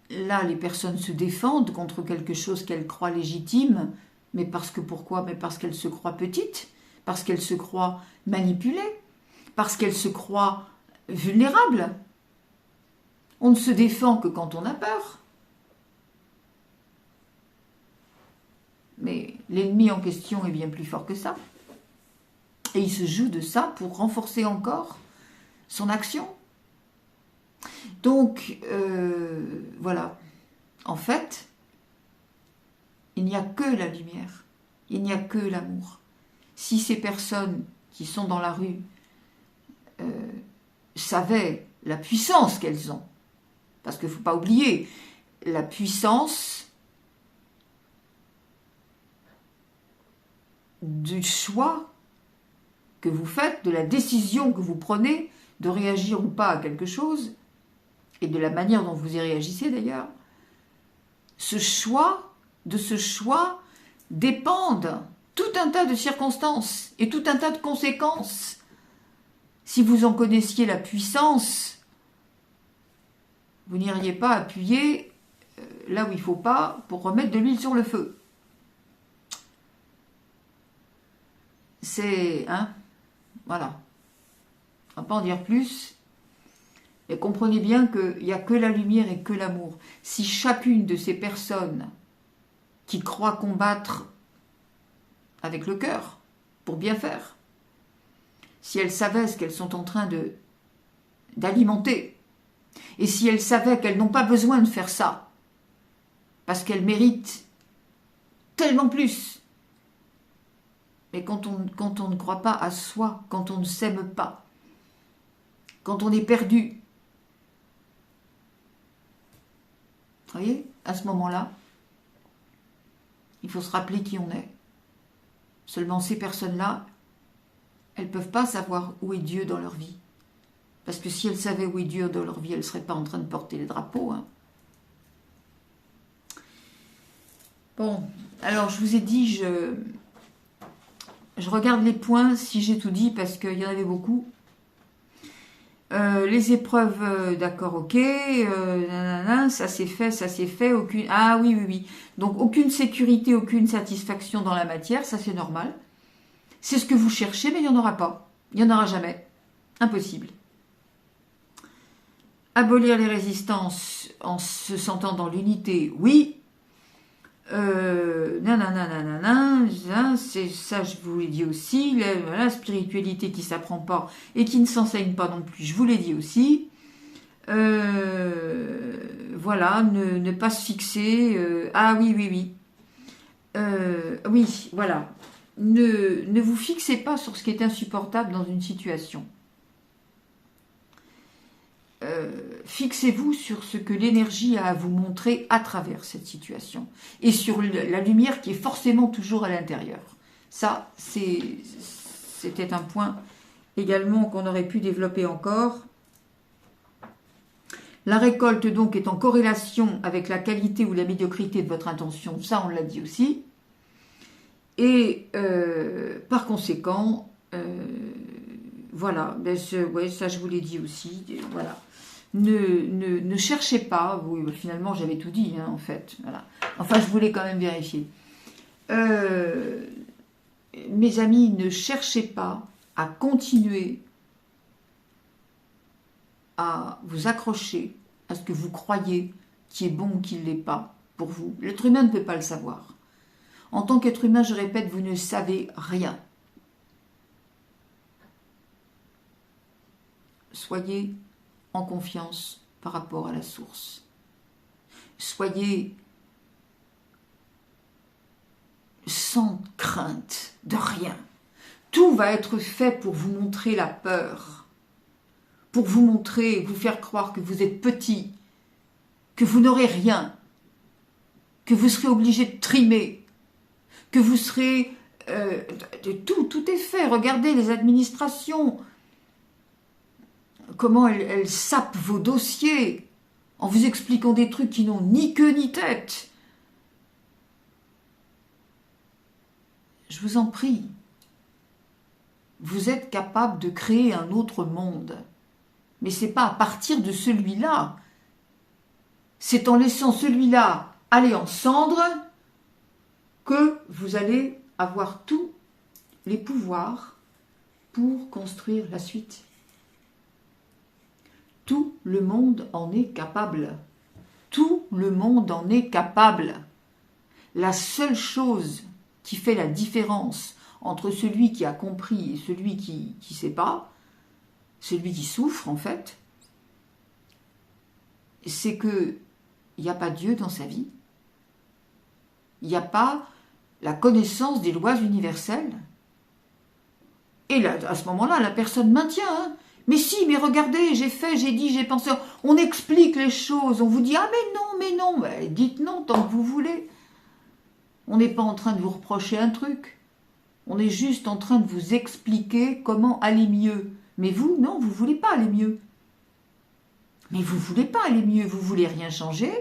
Speaker 1: là, les personnes se défendent contre quelque chose qu'elles croient légitime, mais parce que pourquoi? Mais parce qu'elles se croient petites, parce qu'elles se croient manipulées, parce qu'elles se croient vulnérables. On ne se défend que quand on a peur. Mais l'ennemi en question est bien plus fort que ça. Et il se joue de ça pour renforcer encore son action. Donc, voilà. En fait, il n'y a que la lumière. Il n'y a que l'amour. Si ces personnes qui sont dans la rue savaient la puissance qu'elles ont, parce qu'il ne faut pas oublier, la puissance du choix que vous faites, de la décision que vous prenez de réagir ou pas à quelque chose, et de la manière dont vous y réagissez d'ailleurs, de ce choix dépendent tout un tas de circonstances et tout un tas de conséquences. Si vous en connaissiez la puissance, vous n'iriez pas appuyer là où il ne faut pas pour remettre de l'huile sur le feu. C'est, hein, voilà. On va pas en dire plus. Et comprenez bien qu'il n'y a que la lumière et que l'amour. Si chacune de ces personnes qui croient combattre avec le cœur, pour bien faire, si elles savaient ce qu'elles sont en train d'alimenter, et si elles savaient qu'elles n'ont pas besoin de faire ça, parce qu'elles méritent tellement plus. Mais quand on ne croit pas à soi, quand on ne s'aime pas, quand on est perdu, vous voyez, à ce moment-là, il faut se rappeler qui on est. Seulement ces personnes-là, elles ne peuvent pas savoir où est Dieu dans leur vie. Parce que si elles savaient où est Dieu dans leur vie, elles ne seraient pas en train de porter les drapeaux. Hein. Bon, alors je vous ai dit, je regarde les points si j'ai tout dit, parce qu'il y en avait beaucoup. Les épreuves, d'accord, ok, nanana, ça c'est fait, aucune... Ah oui, oui, oui. Donc aucune sécurité, aucune satisfaction dans la matière, ça c'est normal. C'est ce que vous cherchez, mais il n'y en aura pas. Il n'y en aura jamais. Impossible. Abolir les résistances en se sentant dans l'unité, oui. C'est ça, je vous l'ai dit aussi. La spiritualité qui ne s'apprend pas et qui ne s'enseigne pas non plus, je vous l'ai dit aussi. Voilà, ne pas se fixer. Ah oui, oui, oui. Oui, voilà. Ne vous fixez pas sur ce qui est insupportable dans une situation. Fixez-vous sur ce que l'énergie a à vous montrer à travers cette situation et sur la lumière qui est forcément toujours à l'intérieur. Ça, c'était un point également qu'on aurait pu développer encore. La récolte donc est en corrélation avec la qualité ou la médiocrité de votre intention, ça on l'a dit aussi. Et par conséquent, voilà, ouais, ça je vous l'ai dit aussi, voilà. Ne cherchez pas, oui, finalement j'avais tout dit hein, en fait, voilà. Enfin je voulais quand même vérifier. Mes amis, ne cherchez pas à continuer à vous accrocher à ce que vous croyez qui est bon ou qui ne l'est pas pour vous. L'être humain ne peut pas le savoir. En tant qu'être humain, je répète, vous ne savez rien. Soyez en confiance par rapport à la source. Soyez sans crainte de rien. Tout va être fait pour vous montrer la peur, pour vous montrer, vous faire croire que vous êtes petit, que vous n'aurez rien, que vous serez obligé de trimer, que vous serez... tout est fait. Regardez les administrations, comment elles sapent vos dossiers en vous expliquant des trucs qui n'ont ni queue ni tête. Je vous en prie, vous êtes capable de créer un autre monde. Mais ce n'est pas à partir de celui-là. C'est en laissant celui-là aller en cendres que vous allez avoir tous les pouvoirs pour construire la suite. Tout le monde en est capable. Tout le monde en est capable. La seule chose qui fait la différence entre celui qui a compris et celui qui ne sait pas, celui qui souffre en fait, c'est qu'il n'y a pas Dieu dans sa vie. Il n'y a pas la connaissance des lois universelles. Et là, à ce moment-là, la personne maintient. Hein. Mais si, mais regardez, j'ai fait, j'ai dit, j'ai pensé. On explique les choses. On vous dit, ah mais non. Ben, dites non tant que vous voulez. On n'est pas en train de vous reprocher un truc. On est juste en train de vous expliquer comment aller mieux. Mais vous, non, vous ne voulez pas aller mieux. Mais vous ne voulez pas aller mieux, vous ne voulez rien changer.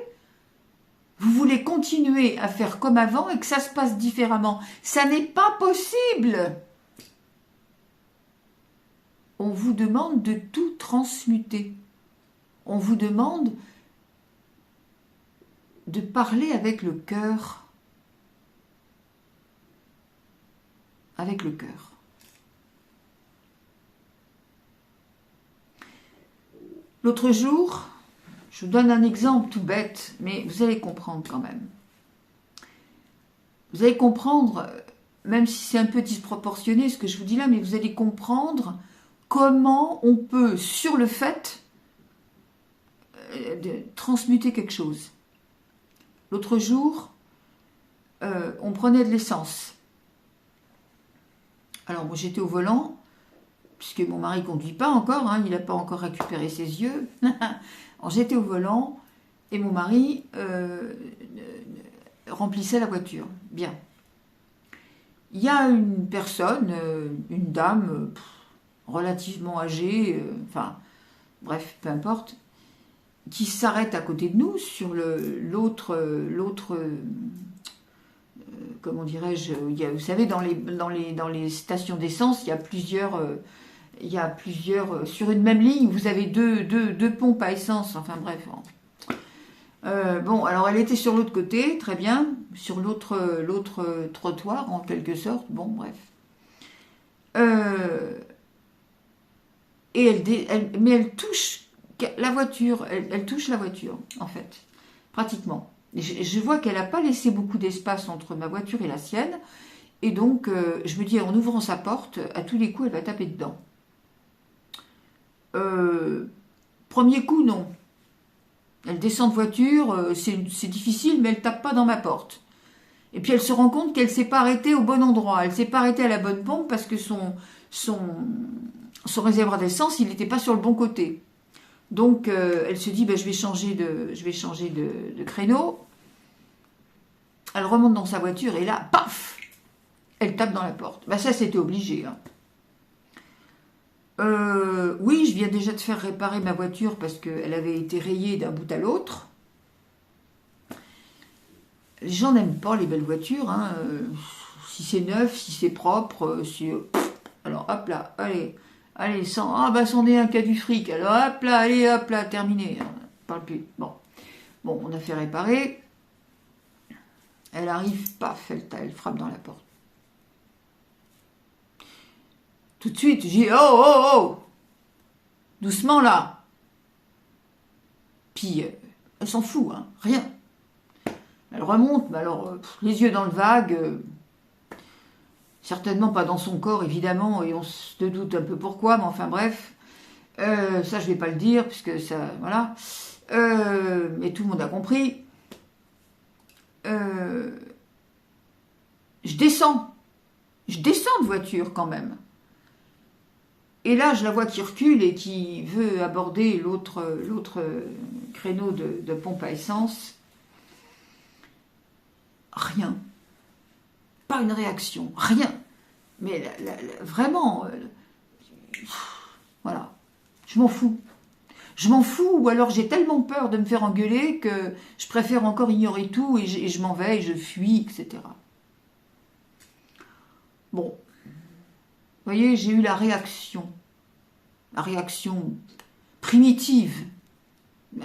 Speaker 1: Vous voulez continuer à faire comme avant et que ça se passe différemment. Ça n'est pas possible. On vous demande de tout transmuter. On vous demande de parler avec le cœur. Avec le cœur. L'autre jour, je vous donne un exemple tout bête, mais vous allez comprendre quand même. Vous allez comprendre, même si c'est un peu disproportionné ce que je vous dis là, mais vous allez comprendre comment on peut, sur le fait, de transmuter quelque chose. L'autre jour, on prenait de l'essence. Alors moi j'étais au volant, puisque mon mari ne conduit pas encore, hein, il n'a pas encore récupéré ses yeux. Alors j'étais au volant et mon mari remplissait la voiture. Bien. Il y a une personne, une dame relativement âgée, enfin bref, peu importe, qui s'arrête à côté de nous sur l'autre, comment dirais-je, vous savez, dans les stations d'essence, il y a plusieurs, sur une même ligne, vous avez deux pompes à essence, enfin bref. Bon, alors elle était sur l'autre côté, très bien, sur l'autre trottoir en quelque sorte, bon bref. Mais elle touche la voiture, elle touche la voiture en fait, pratiquement. Je vois qu'elle n'a pas laissé beaucoup d'espace entre ma voiture et la sienne, et donc je me dis en ouvrant sa porte, à tous les coups elle va taper dedans. Premier coup, non. Elle descend de voiture, c'est difficile, mais elle tape pas dans ma porte. Et puis elle se rend compte qu'elle s'est pas arrêtée au bon endroit. Elle s'est pas arrêtée à la bonne pompe parce que son réservoir d'essence, il n'était pas sur le bon côté. Donc elle se dit, je vais changer de créneau. Elle remonte dans sa voiture et là, paf, elle tape dans la porte. Ça, c'était obligé. Hein. Oui, je viens déjà de faire réparer ma voiture parce qu'elle avait été rayée d'un bout à l'autre. Les gens n'aiment pas les belles voitures. Hein. Si c'est neuf, si c'est propre, alors hop là, allez, c'en est un cas du fric. Alors hop là, terminé. Parle plus. Bon, on a fait réparer. Elle arrive, paf, elle frappe dans la porte. Tout de suite, j'ai dit, oh, doucement là. Puis, elle s'en fout, hein, rien. Elle remonte, mais alors, les yeux dans le vague, certainement pas dans son corps, évidemment, et on se doute un peu pourquoi, mais enfin bref, ça je vais pas le dire, puisque ça, voilà, mais tout le monde a compris. Je descends de voiture quand même. Et là, je la vois qui recule et qui veut aborder l'autre créneau de pompe à essence. Rien. Pas une réaction. Rien. Mais vraiment, voilà. Je m'en fous. Je m'en fous, ou alors j'ai tellement peur de me faire engueuler que je préfère encore ignorer tout et je m'en vais, et je fuis, etc. Bon. Vous voyez, j'ai eu la réaction primitive,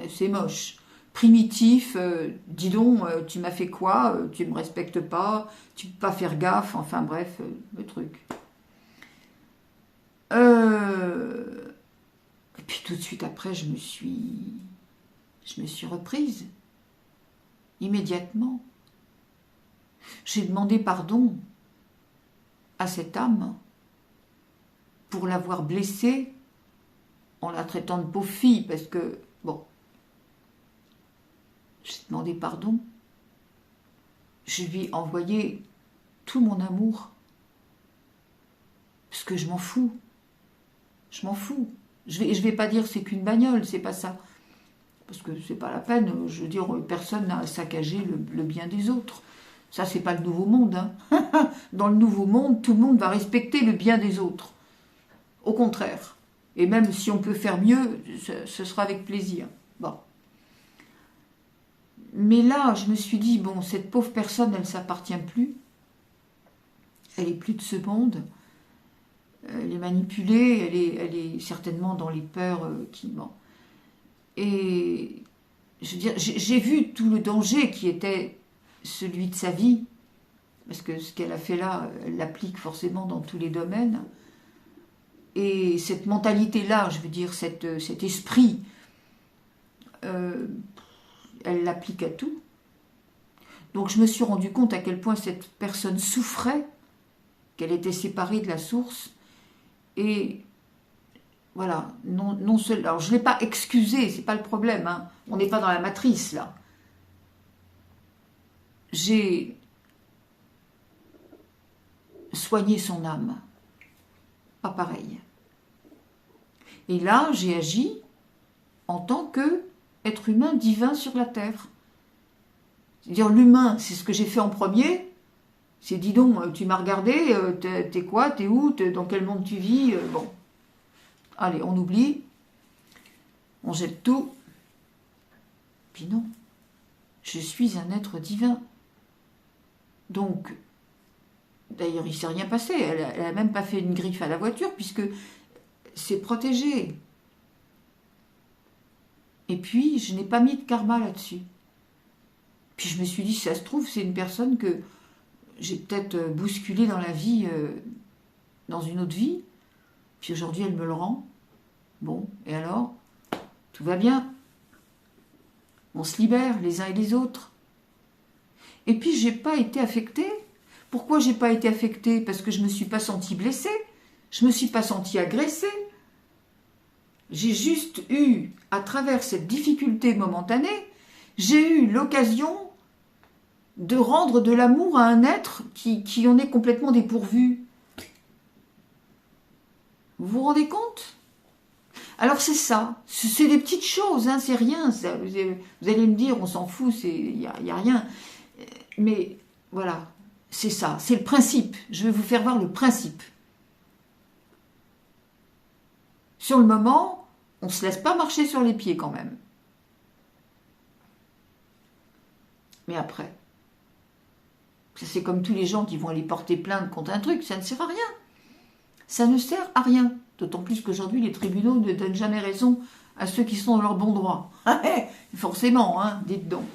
Speaker 1: c'est moche, primitif, dis donc, tu m'as fait quoi, tu me respectes pas, tu peux pas faire gaffe, enfin bref, le truc. Et puis tout de suite après, je me suis reprise, immédiatement. J'ai demandé pardon à cette âme pour l'avoir blessée en la traitant de pauvre fille, parce que, bon, j'ai demandé pardon. Je lui ai envoyé tout mon amour, parce que je m'en fous. Je m'en fous. Je vais pas dire c'est qu'une bagnole, c'est pas ça. Parce que c'est pas la peine, je veux dire, personne n'a à saccager le bien des autres. Ça, c'est pas le nouveau monde. Hein. Dans le nouveau monde, tout le monde va respecter le bien des autres. Au contraire. Et même si on peut faire mieux, ce sera avec plaisir. Bon. Mais là, je me suis dit, bon, cette pauvre personne, elle ne s'appartient plus. Elle est plus de ce monde. Elle est manipulée, elle est certainement dans les peurs qui... Bon. Et je veux dire, j'ai vu tout le danger qui était celui de sa vie, parce que ce qu'elle a fait là, elle l'applique forcément dans tous les domaines. Et cette mentalité-là, je veux dire, cet esprit elle l'applique à tout. Donc je me suis rendu compte à quel point cette personne souffrait, qu'elle était séparée de la source, et voilà, non seul. Alors je ne l'ai pas excusée, c'est pas le problème, hein. On n'est pas dans la matrice là. J'ai soigné son âme, pas pareil. Et là, j'ai agi en tant qu'être humain divin sur la terre. C'est-à-dire l'humain, c'est ce que j'ai fait en premier. C'est dis donc, tu m'as regardé, t'es quoi, t'es où, dans quel monde tu vis, bon. Allez, on oublie, on jette tout. Puis non, je suis un être divin. Donc, d'ailleurs, il ne s'est rien passé. Elle n'a même pas fait une griffe à la voiture puisque c'est protégé. Et puis, je n'ai pas mis de karma là-dessus. Puis je me suis dit, si ça se trouve, c'est une personne que j'ai peut-être bousculée dans la vie, dans une autre vie. Puis aujourd'hui, elle me le rend. Bon, et alors, tout va bien. On se libère les uns et les autres. Et puis, j'ai pas été affectée. Pourquoi j'ai pas été affectée? Parce que je me suis pas sentie blessée. Je me suis pas sentie agressée. J'ai juste eu, à travers cette difficulté momentanée, j'ai eu l'occasion de rendre de l'amour à un être qui en est complètement dépourvu. Vous vous rendez compte? Alors c'est ça, c'est des petites choses, hein, c'est rien. Ça, vous allez me dire, on s'en fout, il n'y a rien. Mais voilà, c'est ça, c'est le principe. Je vais vous faire voir le principe. Sur le moment, on ne se laisse pas marcher sur les pieds quand même. Mais après, c'est comme tous les gens qui vont aller porter plainte contre un truc, ça ne sert à rien. Ça ne sert à rien. D'autant plus qu'aujourd'hui, les tribunaux ne donnent jamais raison à ceux qui sont dans leur bon droit. Forcément, hein, dites donc.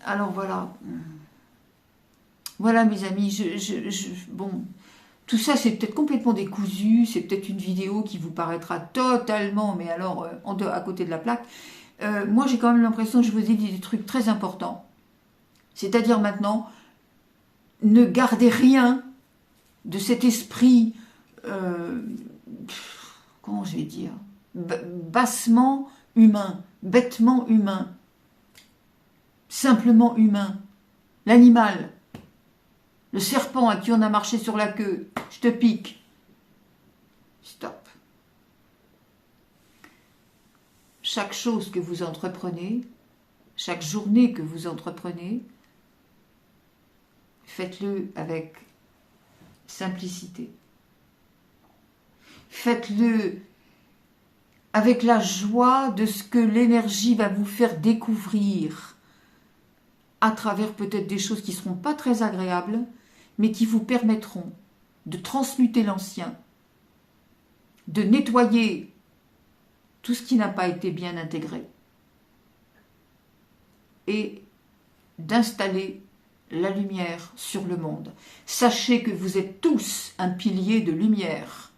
Speaker 1: Alors voilà. Voilà mes amis, bon, tout ça c'est peut-être complètement décousu, c'est peut-être une vidéo qui vous paraîtra totalement, mais alors à côté de la plaque. Moi j'ai quand même l'impression que je vous ai dit des trucs très importants. C'est-à-dire maintenant, ne gardez rien de cet esprit, comment je vais dire, bassement humain, bêtement humain, simplement humain. L'animal, le serpent à qui on a marché sur la queue, je te pique. Stop. Chaque chose que vous entreprenez, chaque journée que vous entreprenez, faites-le avec simplicité. Faites-le avec la joie de ce que l'énergie va vous faire découvrir à travers peut-être des choses qui ne seront pas très agréables, mais qui vous permettront de transmuter l'ancien, de nettoyer tout ce qui n'a pas été bien intégré et d'installer la lumière sur le monde. Sachez que vous êtes tous un pilier de lumière.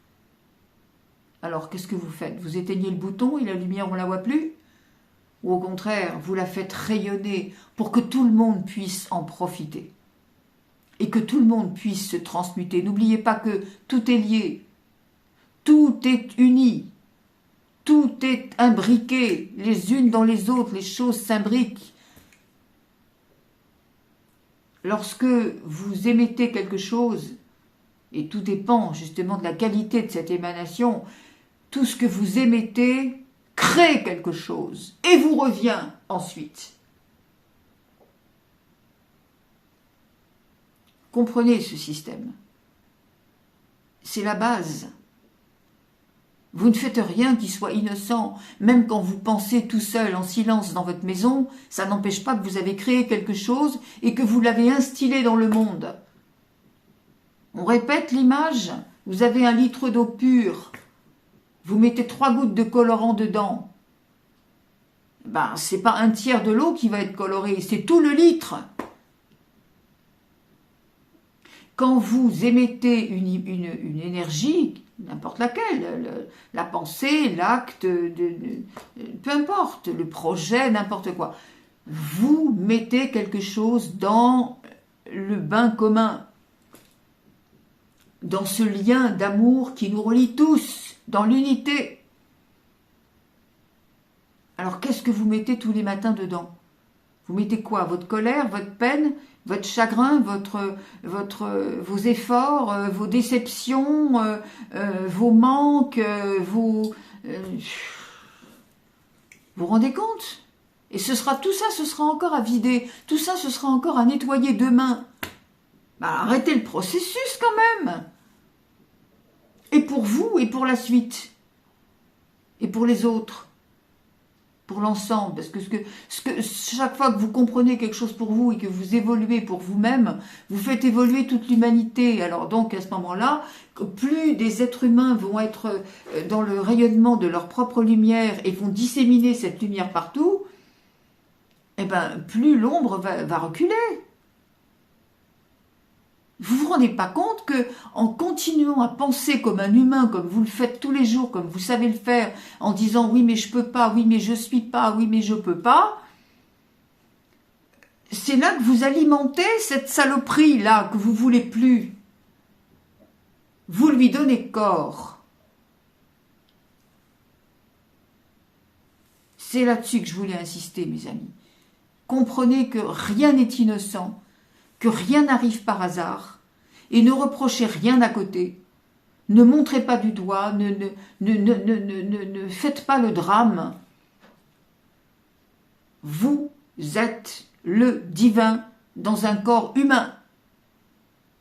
Speaker 1: Alors, qu'est-ce que vous faites? Vous éteignez le bouton et la lumière, on ne la voit plus? Ou au contraire, vous la faites rayonner pour que tout le monde puisse en profiter et que tout le monde puisse se transmuter. N'oubliez pas que tout est lié, tout est uni, tout est imbriqué, les unes dans les autres, les choses s'imbriquent. Lorsque vous émettez quelque chose, et tout dépend justement de la qualité de cette émanation, tout ce que vous émettez crée quelque chose et vous revient ensuite. Comprenez ce système. C'est la base. Vous ne faites rien qui soit innocent. Même quand vous pensez tout seul, en silence, dans votre maison, ça n'empêche pas que vous avez créé quelque chose et que vous l'avez instillé dans le monde. On répète l'image. Vous avez 1 litre d'eau pure. Vous mettez 3 gouttes de colorant dedans. Ben, c'est pas 1/3 de l'eau qui va être colorée, c'est tout le litre. quand vous émettez une énergie, n'importe laquelle, la pensée, l'acte, peu importe, le projet, n'importe quoi, vous mettez quelque chose dans le bain commun, dans ce lien d'amour qui nous relie tous, dans l'unité. Alors qu'est-ce que vous mettez tous les matins dedans? Vous mettez quoi? Votre colère, votre peine, votre chagrin, vos efforts, vos déceptions, vos manques, vous vous rendez compte? Et tout ça, ce sera encore à vider. Tout ça, ce sera encore à nettoyer demain. Bah, arrêtez le processus quand même. Et pour vous, et pour la suite. Et pour les autres. Pour l'ensemble. Parce que chaque fois que vous comprenez quelque chose pour vous et que vous évoluez pour vous-même, vous faites évoluer toute l'humanité. Alors donc, à ce moment-là, plus des êtres humains vont être dans le rayonnement de leur propre lumière et vont disséminer cette lumière partout, eh ben, plus l'ombre va reculer. Vous vous rendez pas compte que en continuant à penser comme un humain, comme vous le faites tous les jours, comme vous savez le faire, en disant oui mais je peux pas, oui mais je suis pas, oui mais je peux pas, c'est là que vous alimentez cette saloperie là que vous voulez plus. Vous lui donnez corps. C'est là-dessus que je voulais insister, mes amis. Comprenez que rien n'est innocent, que rien n'arrive par hasard, et ne reprochez rien à côté. Ne montrez pas du doigt, ne faites pas le drame. Vous êtes le divin dans un corps humain.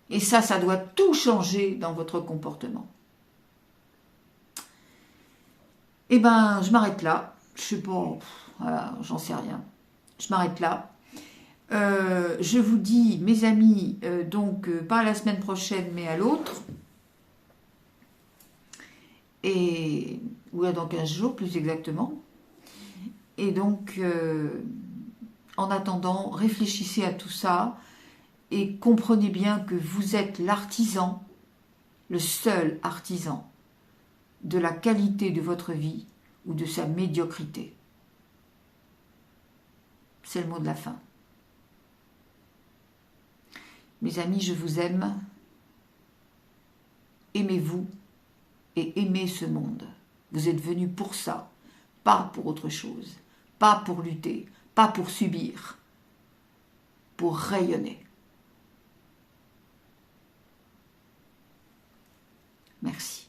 Speaker 1: Et ça doit tout changer dans votre comportement. Eh ben, je m'arrête là. Je sais pas, voilà, j'en sais rien. Je m'arrête là. Je vous dis, mes amis, pas à la semaine prochaine, mais à l'autre. Ou dans 15 jours, plus exactement. Et donc, en attendant, réfléchissez à tout ça et comprenez bien que vous êtes l'artisan, le seul artisan de la qualité de votre vie ou de sa médiocrité. C'est le mot de la fin. Mes amis, je vous aime. Aimez-vous et aimez ce monde. Vous êtes venus pour ça, pas pour autre chose, pas pour lutter, pas pour subir, pour rayonner. Merci.